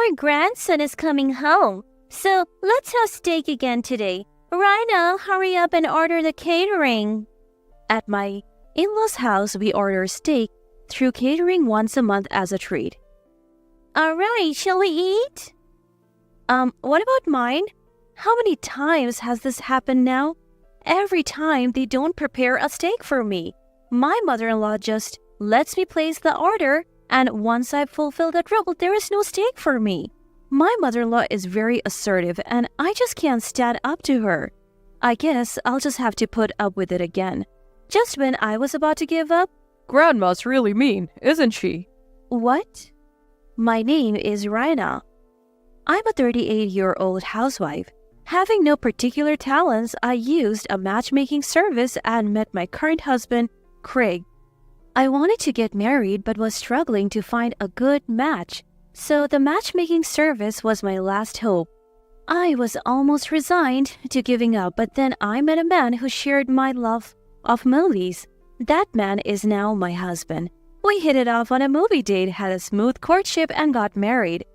our grandson is coming home, so let's have steak again today. Rhino, hurry up and order the catering. At my in-laws' house, we order steak through catering once a month as a treat. All right, shall we eat? What about mine? How many times has this happened now? Every time they don't prepare a steak for me. My mother-in-law just lets me place the order, and once I've fulfilled that role, there is no steak for me. My mother-in-law is very assertive, and I just can't stand up to her. I guess I'll just have to put up with it again. Just when I was about to give up, Grandma's really mean, isn't she? What? My name is Raina. I'm a 38-year-old housewife. Having no particular talents, I used a matchmaking service and met my current husband, Craig. I wanted to get married but was struggling to find a good match, so the matchmaking service was my last hope. I was almost resigned to giving up, but then I met a man who shared my love of movies. That man is now my husband. We hit it off on a movie date, had a smooth courtship, and got married.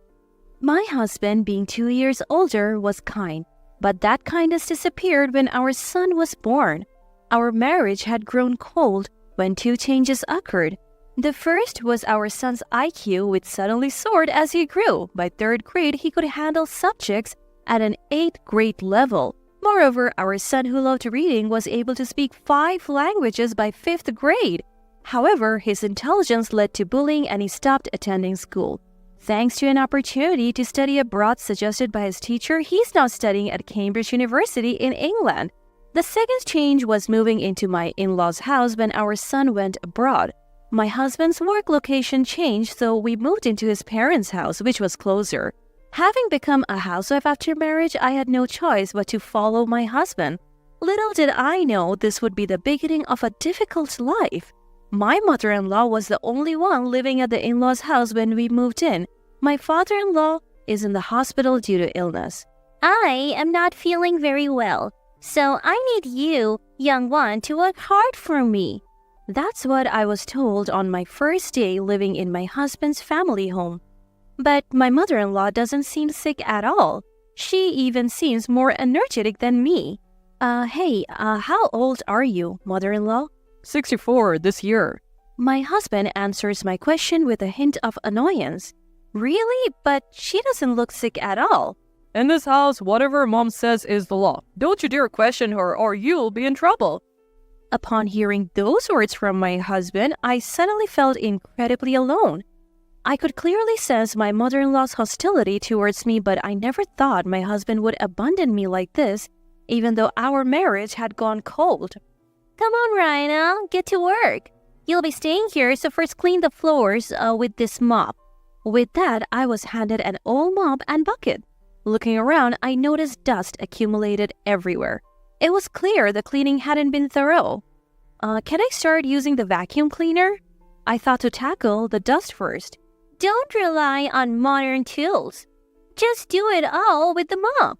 My husband, being 2 years older, was kind, but that kindness disappeared when our son was born. Our marriage had grown cold when two changes occurred. The first was our son's IQ, which suddenly soared as he grew. By third grade, he could handle subjects at an 8th grade level. Moreover, our son, who loved reading, was able to speak 5 languages by 5th grade. However, his intelligence led to bullying and he stopped attending school. Thanks to an opportunity to study abroad suggested by his teacher, he's now studying at Cambridge University in England. The second change was moving into my in-laws' house when our son went abroad. My husband's work location changed, so we moved into his parents' house, which was closer. Having become a housewife after marriage, I had no choice but to follow my husband. Little did I know this would be the beginning of a difficult life. My mother-in-law was the only one living at the in-laws' house when we moved in. My father-in-law is in the hospital due to illness. I am not feeling very well, so I need you, young one, to work hard for me. That's what I was told on my first day living in my husband's family home. But my mother-in-law doesn't seem sick at all. She even seems more energetic than me. How old are you, mother-in-law? 64 this year. My husband answers my question with a hint of annoyance. Really? But she doesn't look sick at all. In this house, whatever Mom says is the law. Don't you dare question her or you'll be in trouble. Upon hearing those words from my husband, I suddenly felt incredibly alone. I could clearly sense my mother-in-law's hostility towards me, but I never thought my husband would abandon me like this, even though our marriage had gone cold. Come on, Rhino, get to work. You'll be staying here, so first clean the floors with this mop. With that, I was handed an old mop and bucket. Looking around, I noticed dust accumulated everywhere. It was clear the cleaning hadn't been thorough. Can I start using the vacuum cleaner? I thought to tackle the dust first. Don't rely on modern tools. Just do it all with the mop.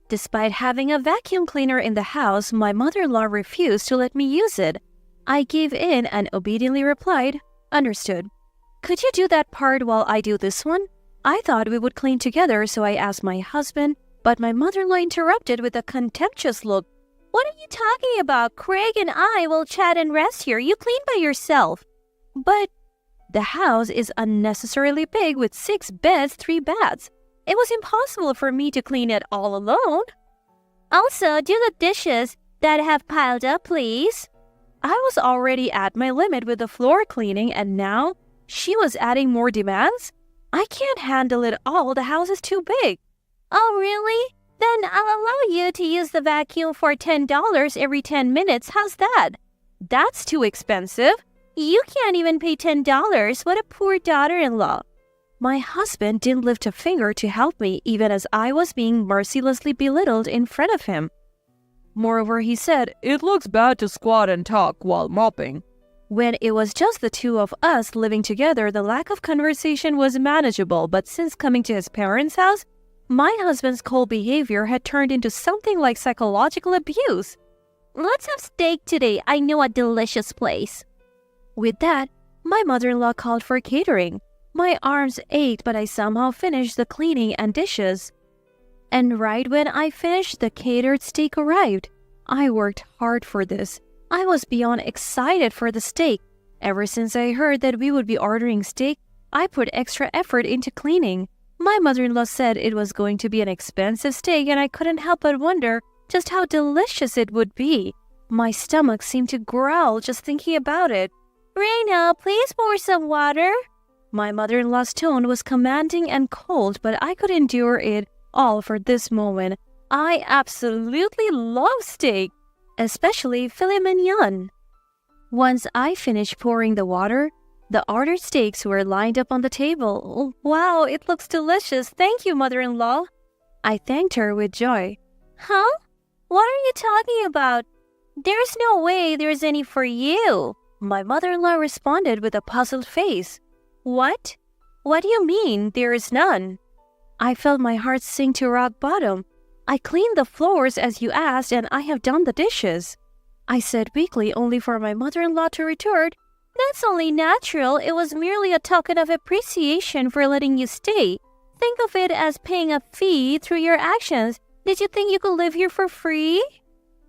Despite having a vacuum cleaner in the house, my mother-in-law refused to let me use it. I gave in and obediently replied, "Understood." Could you do that part while I do this one? I thought we would clean together, so I asked my husband, but my mother-in-law interrupted with a contemptuous look. What are you talking about? Craig and I will chat and rest here. You clean by yourself. But the house is unnecessarily big with 6 beds, 3 baths. It was impossible for me to clean it all alone. Also, do the dishes that have piled up, please. I was already at my limit with the floor cleaning, and now she was adding more demands? I can't handle it all. The house is too big. Oh, really? Then I'll allow you to use the vacuum for $10 every 10 minutes. How's that? That's too expensive. You can't even pay $10. What a poor daughter-in-law. My husband didn't lift a finger to help me, even as I was being mercilessly belittled in front of him. Moreover, he said, "It looks bad to squat and talk while mopping." When it was just the two of us living together, the lack of conversation was manageable, but since coming to his parents' house, my husband's cold behavior had turned into something like psychological abuse. Let's have steak today. I know a delicious place. With that, my mother-in-law called for catering. My arms ached, but I somehow finished the cleaning and dishes. And right when I finished, the catered steak arrived. I worked hard for this. I was beyond excited for the steak. Ever since I heard that we would be ordering steak, I put extra effort into cleaning. My mother-in-law said it was going to be an expensive steak, and I couldn't help but wonder just how delicious it would be. My stomach seemed to growl just thinking about it. Reina, please pour some water. My mother-in-law's tone was commanding and cold, but I could endure it all for this moment. I absolutely love steak, especially filet mignon. Once I finished pouring the water, the ordered steaks were lined up on the table. Wow, it looks delicious. Thank you, mother-in-law. I thanked her with joy. Huh? What are you talking about? There's no way there's any for you. My mother-in-law responded with a puzzled face. What? What do you mean there is none? I felt my heart sink to rock bottom. I cleaned the floors as you asked, and I have done the dishes, I said weakly, only for my mother-in-law to retort, That's only natural. It was merely a token of appreciation for letting you stay. Think of it as paying a fee through your actions. Did you think you could live here for free?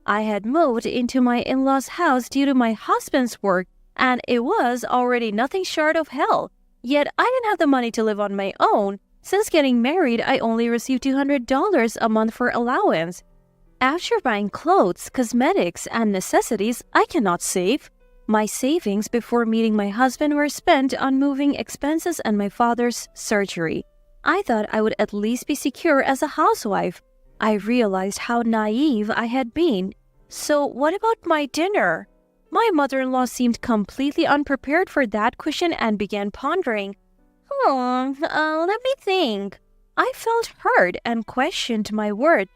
I had moved into my in-laws' house due to my husband's work, and it was already nothing short of hell. Yet I didn't have the money to live on my own. Since getting married, I only received $200 a month for allowance. After buying clothes, cosmetics, and necessities, I cannot save. My savings before meeting my husband were spent on moving expenses and my father's surgery. I thought I would at least be secure as a housewife. I realized how naive I had been. So what about my dinner? My mother-in-law seemed completely unprepared for that question and began pondering. Let me think. I felt hurt and questioned my word.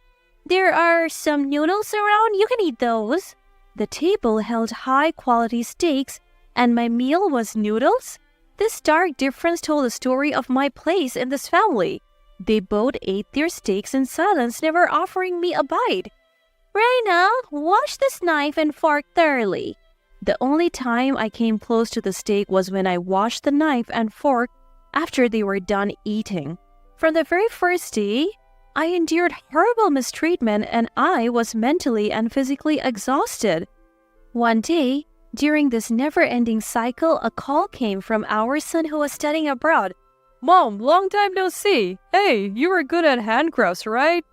There are some noodles around. You can eat those. The table held high-quality steaks, and my meal was noodles? This stark difference told the story of my place in this family. They both ate their steaks in silence, never offering me a bite. Reina, wash this knife and fork thoroughly. The only time I came close to the steak was when I washed the knife and fork after they were done eating. From the very first day, I endured horrible mistreatment, and I was mentally and physically exhausted. One day, during this never-ending cycle, a call came from our son who was studying abroad. Mom, long time no see. Hey, you were good at handcrafts, right?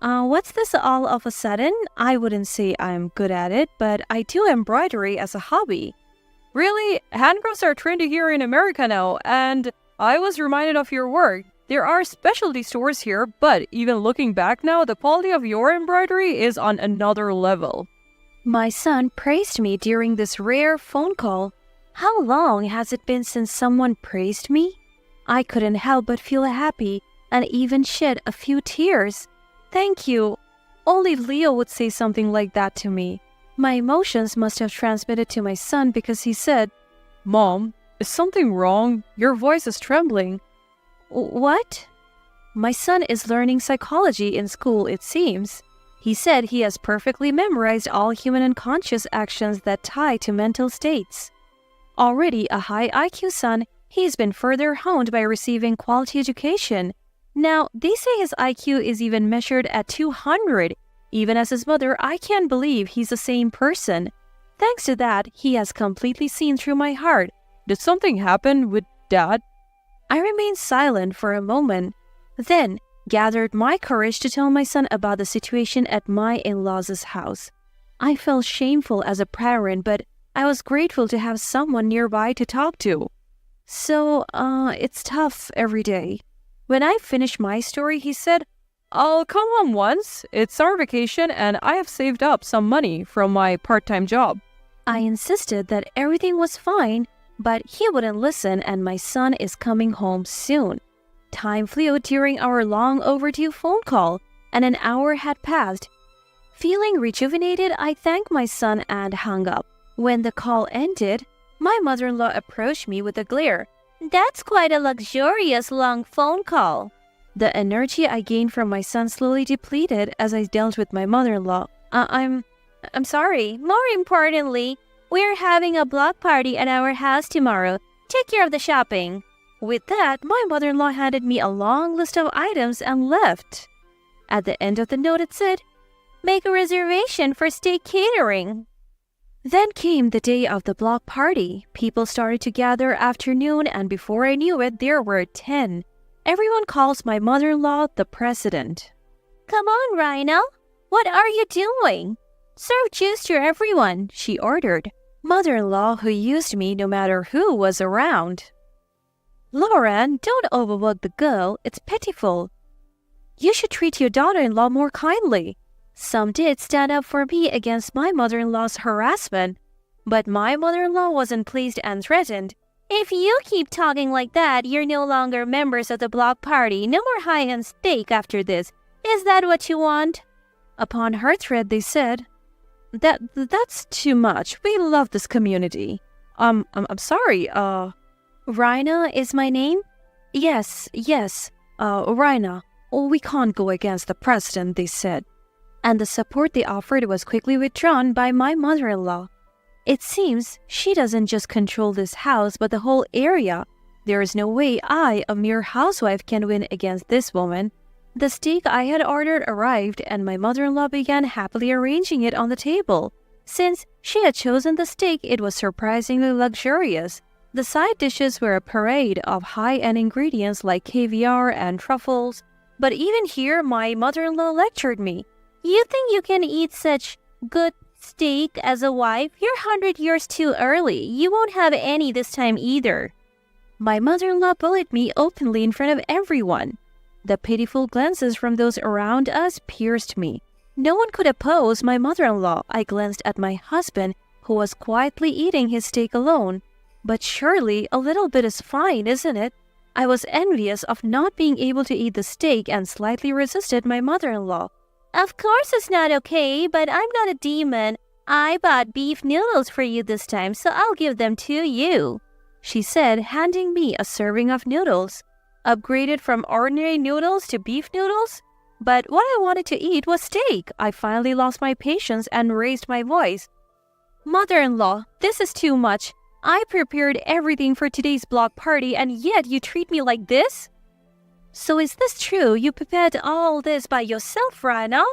What's this all of a sudden? I wouldn't say I'm good at it, but I do embroidery as a hobby. Really? Handcrafts are trendy here in America now, and I was reminded of your work. There are specialty stores here, but even looking back now, the quality of your embroidery is on another level. My son praised me during this rare phone call. How long has it been since someone praised me? I couldn't help but feel happy and even shed a few tears. Thank you. Only Leo would say something like that to me. My emotions must have transmitted to my son because he said, Mom, is something wrong? Your voice is trembling. What? My son is learning psychology in school, it seems. He said he has perfectly memorized all human unconscious actions that tie to mental states. Already a high IQ son, he's been further honed by receiving quality education. Now, they say his IQ is even measured at 200. Even as his mother, I can't believe he's the same person. Thanks to that, he has completely seen through my heart. Did something happen with Dad? I remained silent for a moment, then gathered my courage to tell my son about the situation at my in-laws' house. I felt shameful as a parent, but I was grateful to have someone nearby to talk to. So, it's tough every day. When I finished my story, he said, I'll come home once. It's our vacation and I have saved up some money from my part-time job. I insisted that everything was fine, but he wouldn't listen, and my son is coming home soon. Time flew during our long overdue phone call, and an hour had passed. Feeling rejuvenated, I thanked my son and hung up. When the call ended, my mother-in-law approached me with a glare. That's quite a luxurious long phone call. The energy I gained from my son slowly depleted as I dealt with my mother-in-law. I'm sorry. More importantly, we're having a block party at our house tomorrow. Take care of the shopping. With that, my mother-in-law handed me a long list of items and left. At the end of the note it said, "Make a reservation for steak catering." Then came the day of the block party. People started to gather afternoon, and before I knew it, there were 10. Everyone calls my mother-in-law the president. "Come on, Rhino. What are you doing? Serve juice to everyone," she ordered. Mother-in-law who used me no matter who was around. "Lauren, don't overwork the girl. It's pitiful. You should treat your daughter-in-law more kindly." Some did stand up for me against my mother-in-law's harassment, but my mother-in-law wasn't pleased and threatened. "If you keep talking like that, you're no longer members of the block party. No more high-end steak after this. Is that what you want?" Upon her threat, they said, That's too much. We love this community. I'm sorry, Rhina is my name? Yes, Rhina. We can't go against the president, they said. And the support they offered was quickly withdrawn by my mother-in-law. It seems she doesn't just control this house, but the whole area. There is no way I, a mere housewife, can win against this woman. The steak I had ordered arrived, and my mother-in-law began happily arranging it on the table. Since she had chosen the steak, it was surprisingly luxurious. The side dishes were a parade of high-end ingredients like caviar and truffles. But even here, my mother-in-law lectured me. "You think you can eat such good steak as a wife? You're 100 years too early. You won't have any this time either." My mother-in-law bullied me openly in front of everyone. The pitiful glances from those around us pierced me. No one could oppose my mother-in-law. I glanced at my husband, who was quietly eating his steak alone. But surely a little bit is fine, isn't it? I was envious of not being able to eat the steak and slightly resisted my mother-in-law. "Of course it's not okay, but I'm not a demon. I bought beef noodles for you this time, so I'll give them to you," she said, handing me a serving of noodles. Upgraded from ordinary noodles to beef noodles? But what I wanted to eat was steak. I finally lost my patience and raised my voice. "Mother-in-law, this is too much. I prepared everything for today's block party, and yet you treat me like this?" "So is this true? You prepared all this by yourself, Rhina?"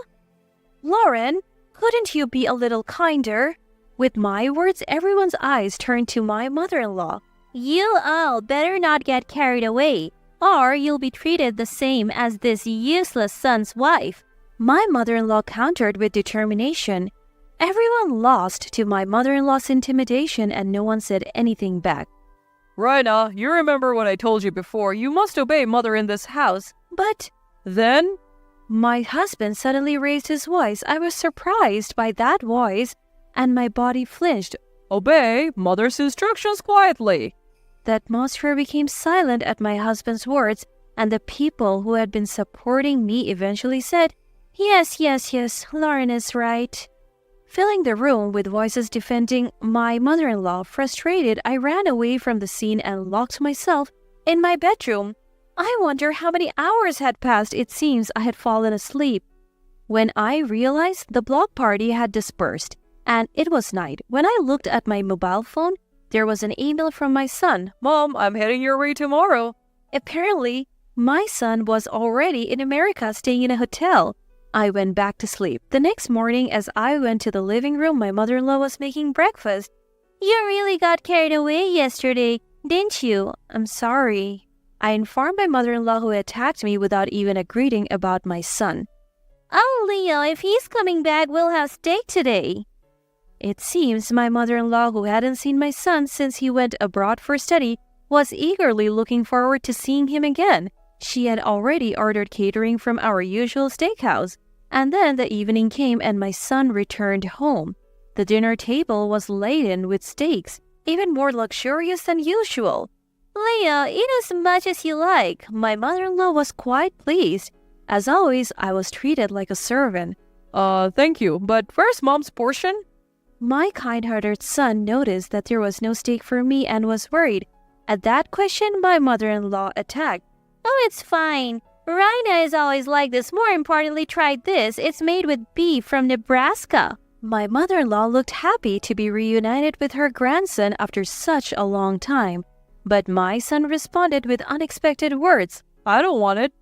"Lauren, couldn't you be a little kinder?" With my words, everyone's eyes turned to my mother-in-law. "You all better not get carried away, or you'll be treated the same as this useless son's wife." My mother-in-law countered with determination. Everyone lost to my mother-in-law's intimidation, and no one said anything back. "Rhina, you remember what I told you before. You must obey mother in this house." "But..." "Then?" My husband suddenly raised his voice. I was surprised by that voice, and my body flinched. "Obey mother's instructions quietly." The atmosphere became silent at my husband's words, and the people who had been supporting me eventually said, Yes, Lauren is right." Filling the room with voices defending my mother-in-law, frustrated, I ran away from the scene and locked myself in my bedroom. I wonder how many hours had passed. It seems I had fallen asleep. When I realized, the block party had dispersed, and it was night. When I looked at my mobile phone, there was an email from my son. "Mom, I'm heading your way tomorrow." Apparently, my son was already in America staying in a hotel. I went back to sleep. The next morning, as I went to the living room, my mother-in-law was making breakfast. "You really got carried away yesterday, didn't you?" "I'm sorry." I informed my mother-in-law, who attacked me without even a greeting, about my son. "Oh, Leo, if he's coming back, we'll have steak today." It seems my mother-in-law, who hadn't seen my son since he went abroad for study, was eagerly looking forward to seeing him again. She had already ordered catering from our usual steakhouse, and then the evening came and my son returned home. The dinner table was laden with steaks, even more luxurious than usual. "Leo, eat as much as you like." My mother-in-law was quite pleased. As always, I was treated like a servant. Thank you, but where's Mom's portion?" My kind-hearted son noticed that there was no steak for me and was worried. At that question, my mother-in-law attacked. "Oh, it's fine. Rhina is always like this. More importantly, try this. It's made with beef from Nebraska." My mother-in-law looked happy to be reunited with her grandson after such a long time. But my son responded with unexpected words. I don't want it.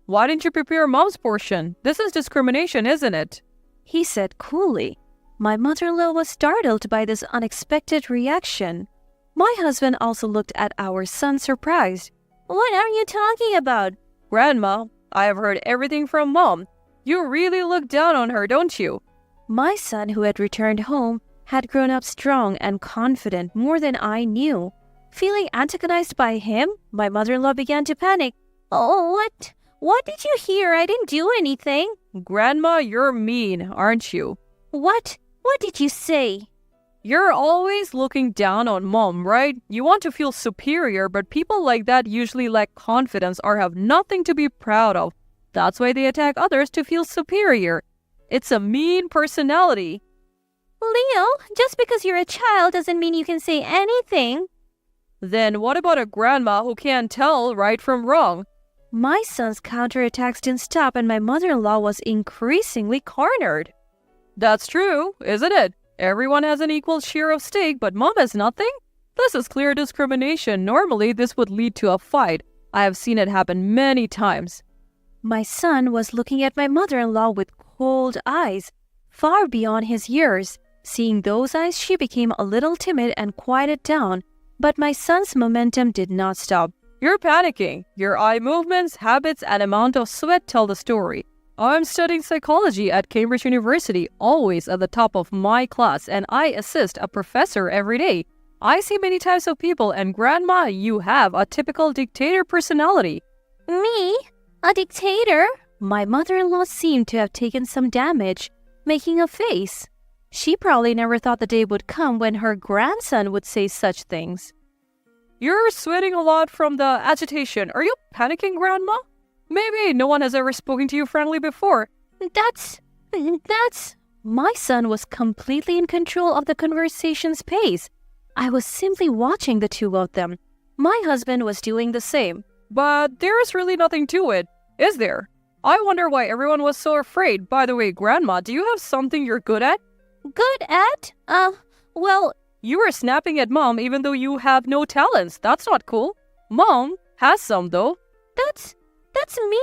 Why didn't you prepare mom's portion? This is discrimination, isn't it? He said coolly. My mother-in-law was startled by this unexpected reaction. My husband also looked at our son surprised. What are you talking about? Grandma, I have heard everything from mom. You really look down on her, don't you? My son, who had returned home, had grown up strong and confident more than I knew. Feeling antagonized by him, my mother-in-law began to panic. Oh, what? What did you hear? I didn't do anything. Grandma, you're mean, aren't you? What? What did you say? You're always looking down on mom, right? You want to feel superior, but people like that usually lack confidence or have nothing to be proud of. That's why they attack others to feel superior. It's a mean personality. Leo, just because you're a child doesn't mean you can say anything. Then what about a grandma who can't tell right from wrong? My son's counterattacks didn't stop and my mother-in-law was increasingly cornered. That's true, isn't it? Everyone has an equal share of stake, but mom has nothing? This is clear discrimination. Normally, this would lead to a fight. I have seen it happen many times. My son was looking at my mother-in-law with cold eyes, far beyond his years. Seeing those eyes, she became a little timid and quieted down. But my son's momentum did not stop. You're panicking. Your eye movements, habits, and amount of sweat tell the story. I'm studying psychology at Cambridge University, always at the top of my class, and I assist a professor every day. I see many types of people, and Grandma, you have a typical dictator personality. Me? A dictator? My mother-in-law seemed to have taken some damage, making a face. She probably never thought the day would come when her grandson would say such things. You're sweating a lot from the agitation. Are you panicking, Grandma? Maybe no one has ever spoken to you friendly before. That's... My son was completely in control of the conversation's pace. I was simply watching the two of them. My husband was doing the same. But there's really nothing to it, is there? I wonder why everyone was so afraid. By the way, Grandma, do you have something you're good at? Good at? Well... You were snapping at Mom even though you have no talents. That's not cool. Mom has some, though. That's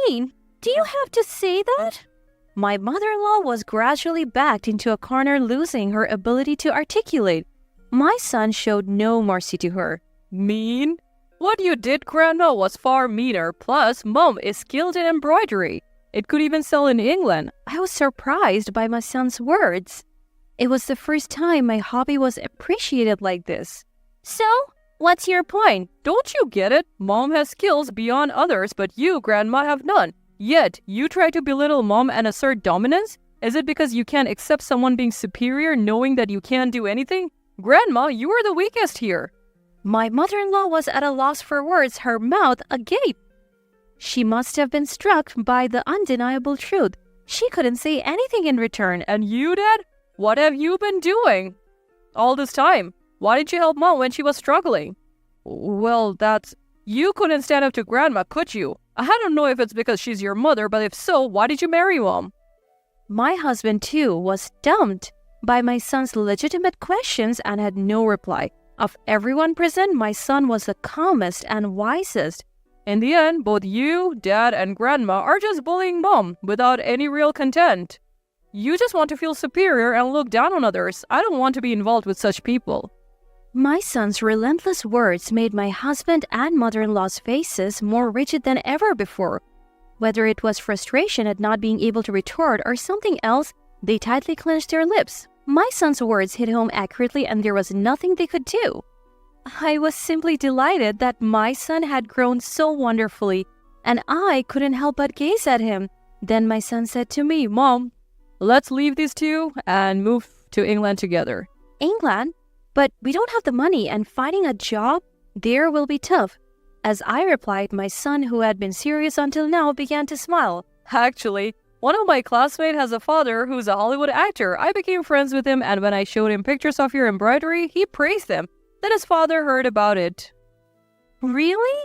mean. Do you have to say that? My mother-in-law was gradually backed into a corner, losing her ability to articulate. My son showed no mercy to her. Mean? What you did, Grandma, was far meaner. Plus, Mom is skilled in embroidery. It could even sell in England. I was surprised by my son's words. It was the first time my hobby was appreciated like this. So, what's your point? Don't you get it? Mom has skills beyond others, but you, Grandma, have none. Yet, you try to belittle Mom and assert dominance? Is it because you can't accept someone being superior knowing that you can't do anything? Grandma, you are the weakest here. My mother-in-law was at a loss for words, her mouth agape. She must have been struck by the undeniable truth. She couldn't say anything in return. And you, Dad? What have you been doing all this time? Why didn't you help Mom when she was struggling? Well, you couldn't stand up to Grandma, could you? I don't know if it's because she's your mother, but if so, why did you marry Mom? My husband, too, was stumped by my son's legitimate questions and had no reply. Of everyone present, my son was the calmest and wisest. In the end, both you, Dad, and Grandma are just bullying Mom without any real content. You just want to feel superior and look down on others. I don't want to be involved with such people. My son's relentless words made my husband and mother-in-law's faces more rigid than ever before. Whether it was frustration at not being able to retort or something else, they tightly clenched their lips. My son's words hit home accurately and there was nothing they could do. I was simply delighted that my son had grown so wonderfully, and I couldn't help but gaze at him. Then my son said to me, "Mom, let's leave these two and move to England together." England? But we don't have the money and finding a job there will be tough. As I replied, my son, who had been serious until now, began to smile. Actually, one of my classmates has a father who's a Hollywood actor. I became friends with him, and when I showed him pictures of your embroidery, he praised them. Then his father heard about it. Really?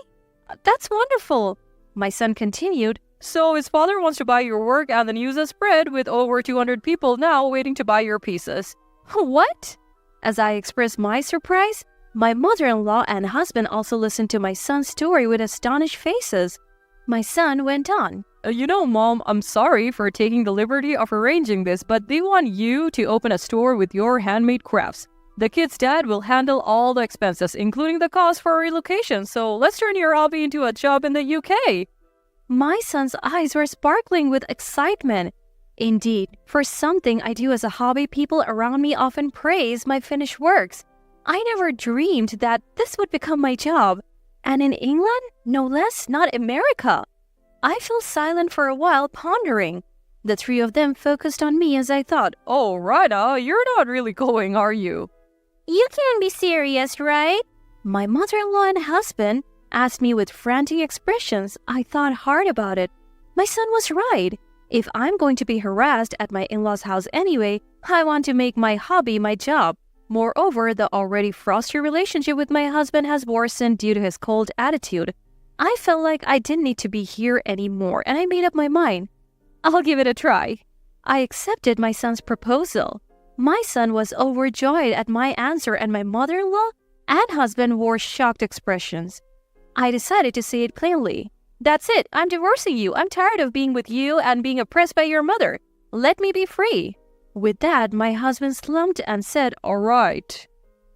That's wonderful. My son continued. So his father wants to buy your work, and the news has spread with over 200 people now waiting to buy your pieces. What? As I expressed my surprise, My mother-in-law and husband also listened to my son's story with astonished faces. My son went on. Mom, I'm sorry for taking the liberty of arranging this, but they want you to open a store with your handmade crafts. The kid's dad will handle all the expenses, including the cost for relocation, so let's turn your hobby into a job in the UK. My son's eyes were sparkling with excitement. Indeed, for something I do as a hobby, people around me often praise my finished works. I never dreamed that this would become my job. And in England? No less, not America. I fell silent for a while, pondering. The three of them focused on me as I thought, Oh, Rhina, you're not really going, are you? You can't be serious, right? My mother-in-law and husband asked me with frantic expressions. I thought hard about it. My son was right. If I'm going to be harassed at my in-laws' house anyway, I want to make my hobby my job. Moreover, the already frosty relationship with my husband has worsened due to his cold attitude. I felt like I didn't need to be here anymore, and I made up my mind. I'll give it a try. I accepted my son's proposal. My son was overjoyed at my answer, and my mother-in-law and husband wore shocked expressions. I decided to say it plainly. That's it, I'm divorcing you. I'm tired of being with you and being oppressed by your mother. Let me be free. With that, my husband slumped and said, All right.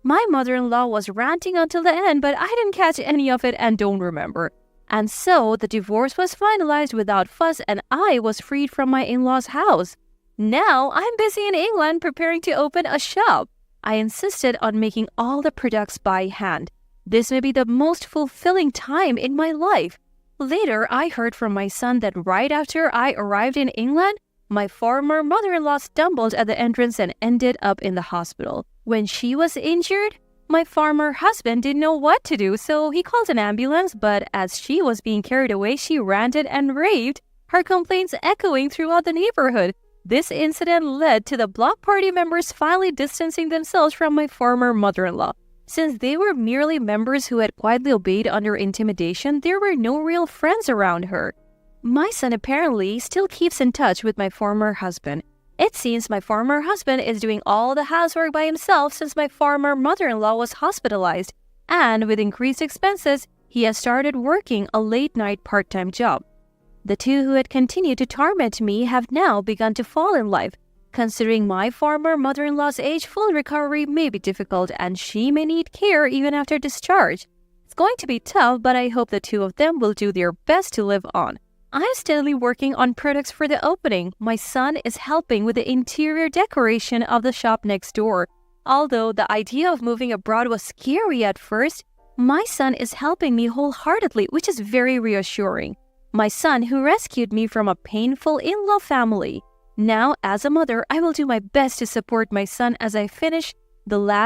My mother-in-law was ranting until the end, but I didn't catch any of it and don't remember. And so the divorce was finalized without fuss, and I was freed from my in-laws' house. Now I'm busy in England preparing to open a shop. I insisted on making all the products by hand. This may be the most fulfilling time in my life. Later, I heard from my son that right after I arrived in England, my former mother-in-law stumbled at the entrance and ended up in the hospital. When she was injured, my former husband didn't know what to do, so he called an ambulance, but as she was being carried away, she ranted and raved, her complaints echoing throughout the neighborhood. This incident led to the block party members finally distancing themselves from my former mother-in-law. Since they were merely members who had quietly obeyed under intimidation, there were no real friends around her. My son apparently still keeps in touch with my former husband. It seems my former husband is doing all the housework by himself since my former mother-in-law was hospitalized, and with increased expenses, he has started working a late-night part-time job. The two who had continued to torment me have now begun to fall in love. Considering my former mother-in-law's age, full recovery may be difficult and she may need care even after discharge. It's going to be tough, but I hope the two of them will do their best to live on. I'm steadily working on products for the opening. My son is helping with the interior decoration of the shop next door. Although the idea of moving abroad was scary at first, my son is helping me wholeheartedly, which is very reassuring. My son who rescued me from a painful in-law family. Now, as a mother, I will do my best to support my son as I finish the last